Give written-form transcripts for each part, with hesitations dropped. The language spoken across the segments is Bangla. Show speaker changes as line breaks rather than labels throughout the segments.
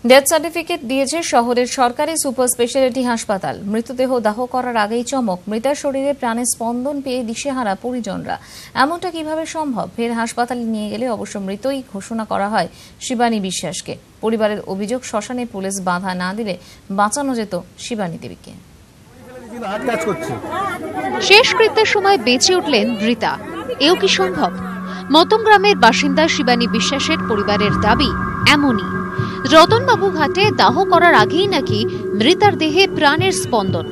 ডেথ সার্টিফিকেট দিয়েছে শহরের সরকারি সুপার স্পেশালিটি হাসপাতাল। মৃতদেহ দাহ করার আগেই চমক, মৃতার শরীরে প্রাণের স্পন্দন পেয়ে দিশেহারা পরিজনরা। এমনটা কিভাবে সম্ভব? ফের হাসপাতালে নিয়ে গেলে অবশ্য মৃতই ঘোষণা করা হয় শিবানী বিশ্বাসকে। পরিবারের অভিযোগ, শ্মশানে পুলিশ বাধা না দিলে বাঁচানো যেত শিবানী দেবীকে।
শেষকৃত্যের সময় বেঁচে উঠলেন মৃতা, এও কি সম্ভব? মধ্যমগ্রামের বাসিন্দা শিবানী বিশ্বাসের পরিবারের দাবি এমনই। রতনবাবু ঘাটে দাহ করার আগেই নাকি মৃতার দেহে প্রাণের স্পন্দন।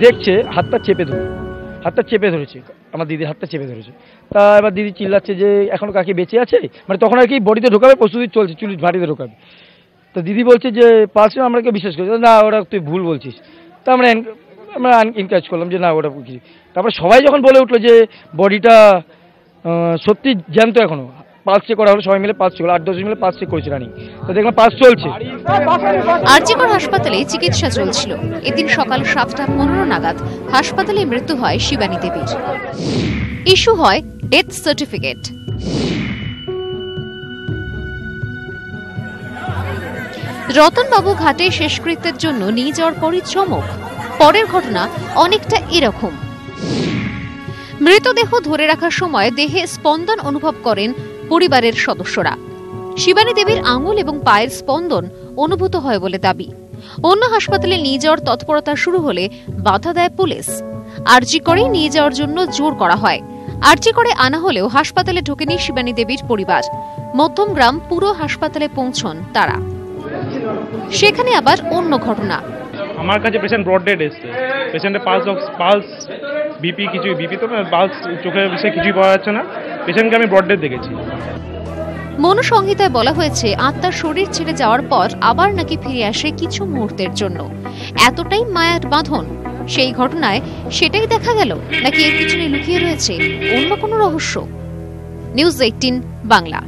দেখছে হাতটা চেপে ধরেছে, আমার দিদির হাতটা চেপে ধরেছে। তা এবার দিদি চিল্লাচ্ছে যে এখনো কাকে বেঁচে আছে, মানে তখন আর কি বডিতে ঢোকাবে, প্রস্তুতি চলছে, চুলি ভাটিতে ঢোকাবে। তো দিদি বলছে যে পাশে আমরা কেউ বিশ্বাস করি না, ওরা তুই ভুল বলছিস। তা আমরা এনকারেজ করলাম যে না ওটা কিছু। তারপরে সবাই যখন বলে উঠলো যে বডিটা সত্যি জ্যান্ত, এখনো পালস চেক করা হলো, সবাই মিলে পালস চেক হলো, 8-10 মিলে পালস চেক করেছে রানিং। তো দেখলাম পালস চলছে।
আরজিকর হাসপাতালে চিকিৎসা চলছিল। এদিন সকাল 7:15 নাগাদ হাসপাতালে মৃত্যু হয় শিবানী দেবীর। ইস্যু হয় ডেথ সার্টিফিকেট। রতনবাবু ঘাটে শেষকৃত্যের জন্য নিয়ে যাওয়ার পরই চমক। পরের ঘটনা অনেকটা এরকম। মৃতদেহ ধরে রাখার সময় দেহে স্পন্দন অনুভব করেন পরিবারের সদস্যরা। শিবানী দেবীর আঙুল এবং পায়ের স্পন্দন অনুভূত হয় বলে দাবি। অন্য হাসপাতালে নিয়ে যাওয়ার তৎপরতা শুরু হলে বাধা দেয় পুলিশ। আরজিকরে নিয়ে যাওয়ার জন্য জোর করা হয়। আরজিকরে আনা হলেও হাসপাতালে ঢোকেনি শিবানী দেবীর পরিবার। মধ্যমগ্রাম পুরো হাসপাতালে পৌঁছন তারা। সেখানে আবার অন্য ঘটনা।
আমার কাছে পেশেন্ট ব্রড ডেড এসছে। পেশেন্টের পালস বিপি তো না, পালস চোখের বিষয়ে কিছুই পাওয়া যাচ্ছে না। পেশেন্টকে আমি ব্রড ডেড দেখেছি।
মনুসংহিতায় বলা হয়েছে আত্মার শরীর ছেড়ে যাওয়ার পর আবার নাকি ফিরে আসে কিছু মুহূর্তের জন্য। এতটাই মায়ার বাঁধন সেই ঘটনায়, সেটাই দেখা গেল নাকি এর পিছনে লুকিয়ে রয়েছে অন্য কোনো রহস্য? নিউজ 18 বাংলা।